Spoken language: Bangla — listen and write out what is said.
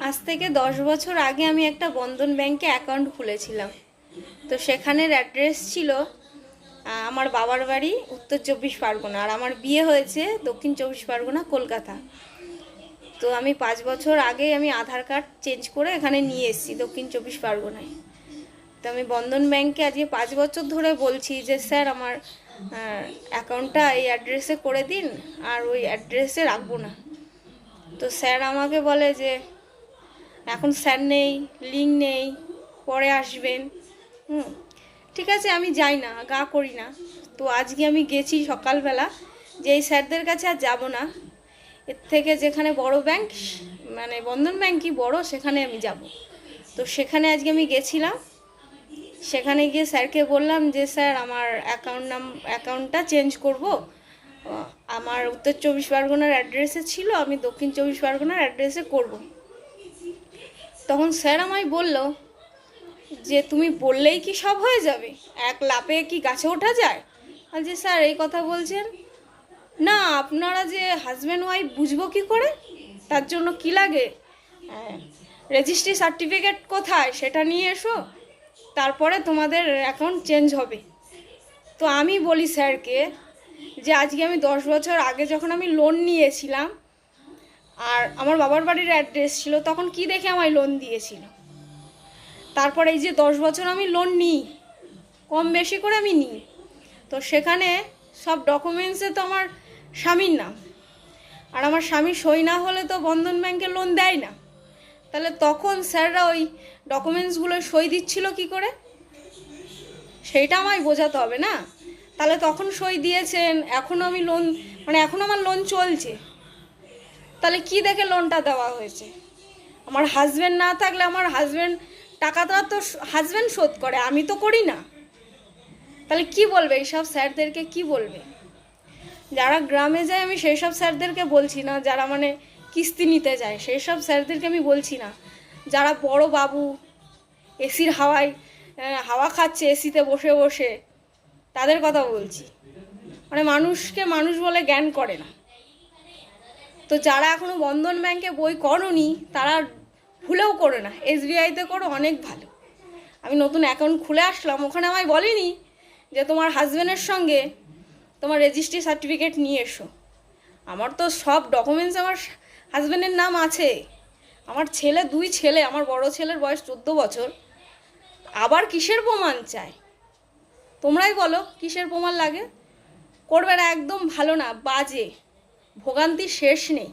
আজ থেকে 10 বছর আগে আমি একটা বন্ধন ব্যাংকে অ্যাকাউন্ট খুলেছিলাম। তো সেখানের অ্যাড্রেস ছিল আমার বাবার বাড়ি উত্তর 24 পরগনা, আর আমার বিয়ে হয়েছে দক্ষিণ 24 পরগনা, কলকাতা। তো আমি 5 বছর আগে আমি আধার কার্ড চেঞ্জ করে এখানে নিয়ে এসেছি দক্ষিণ 24 পরগনায়। তো আমি বন্ধন ব্যাংকে আজকে 5 বছর ধরে বলছি যে স্যার আমার অ্যাকাউন্টটা এই অ্যাড্রেসে করে দিন, আর ওই অ্যাড্রেসে রাখবো না। তো স্যার আমাকে বলে যে এখন স্যার নেই, লিঙ্ক নেই, পরে আসবেন। ঠিক আছে, আমি যাই না, গা করি না। তো আজকে আমি গেছি সকালবেলা যে এই স্যারদের কাছে আর যাব না, এর থেকে যেখানে বড় ব্যাংক, মানে বন্ধন ব্যাংকই বড়, সেখানে আমি যাব। তো সেখানে আজকে আমি গেছিলাম। সেখানে গিয়ে স্যারকে বললাম যে স্যার আমার অ্যাকাউন্টটা চেঞ্জ করব, আমার উত্তর 24 পরগনার অ্যাড্রেসে ছিল, আমি দক্ষিণ 24 পরগনার অ্যাড্রেসে করব। তখন স্যার আমায় বলল যে তুমি বললেই কি সব হয়ে যাবে, এক লাফে কি গাছে ওঠা যায়? আর যে স্যার এই কথা বলছেন না, আপনারা যে হাজব্যান্ড ওয়াইফ বুঝবো কি করে, তার জন্য কি লাগে, রেজিস্ট্রি সার্টিফিকেট কোথায় সেটা নিয়ে এসো, তারপরে তোমাদের অ্যাকাউন্ট চেঞ্জ হবে। তো আমি বলি স্যারকে যে আজকে আমি 10 বছর আগে যখন আমি লোন নিয়েছিলাম আর আমার বাবার বাড়ির অ্যাড্রেস ছিল, তখন কি দেখে আমায় লোন দিয়েছিল? তারপরে এই যে 10 বছর আমি লোন নিই, কম বেশি করে আমি নিই, তো সেখানে সব ডকুমেন্টসে তো আমার স্বামীর নাম, আর আমার স্বামীর সই না হলে তো বন্ধন ব্যাংকে লোন দেয় না। তাহলে তখন স্যাররা ওই ডকুমেন্টসগুলো সই দিচ্ছিল কি করে, সেইটা আমায় বোঝাতে হবে না? তাহলে তখন সই দিয়েছেন, এখনও আমি লোন, মানে এখনও আমার লোন চলছে, তাহলে কি দেখে লোনটা দেওয়া হয়েছে? আমার হাজব্যান্ড না থাকলে আমার হাজব্যান্ড টাকাটা তো হাজব্যান্ড শোধ করে, আমি তো করি না। তাহলে কি বলবে এইসব স্যারদেরকে, কি বলবে? যারা গ্রামে যায় আমি সেই সব স্যারদেরকে বলছি না, যারা মানে কিস্তি নিতে যায় সেই সব স্যারদেরকে আমি বলছি না, যারা বড় বাবু এসির হাওয়া খাচ্ছে এসিতে বসে বসে, তাদের কথা বলছি। মানে মানুষকে মানুষ বলে জ্ঞান করে না। তো যারা এখনো বন্ধন ব্যাংকে বই করোনি তারা ভুলেও করো না, SBIতে করো, অনেক ভালো। আমি নতুন অ্যাকাউন্ট খুলে আসলাম, ওখানে আমায় বলেনি যে তোমার হাজব্যান্ডের সঙ্গে তোমার রেজিস্ট্রি সার্টিফিকেট নিয়ে এসো। আমার তো সব ডকুমেন্টস আমার হাজব্যান্ডের নাম আছে। আমার ছেলে, 2 ছেলে, আমার বড় ছেলের বয়স 14 বছর, আবার কিসের প্রমাণ চাই? তোমরাই বলো কিসের প্রমাণ লাগে? করবে না, একদম ভালো না, বাজে, ভোগান্তির শেষ নেই।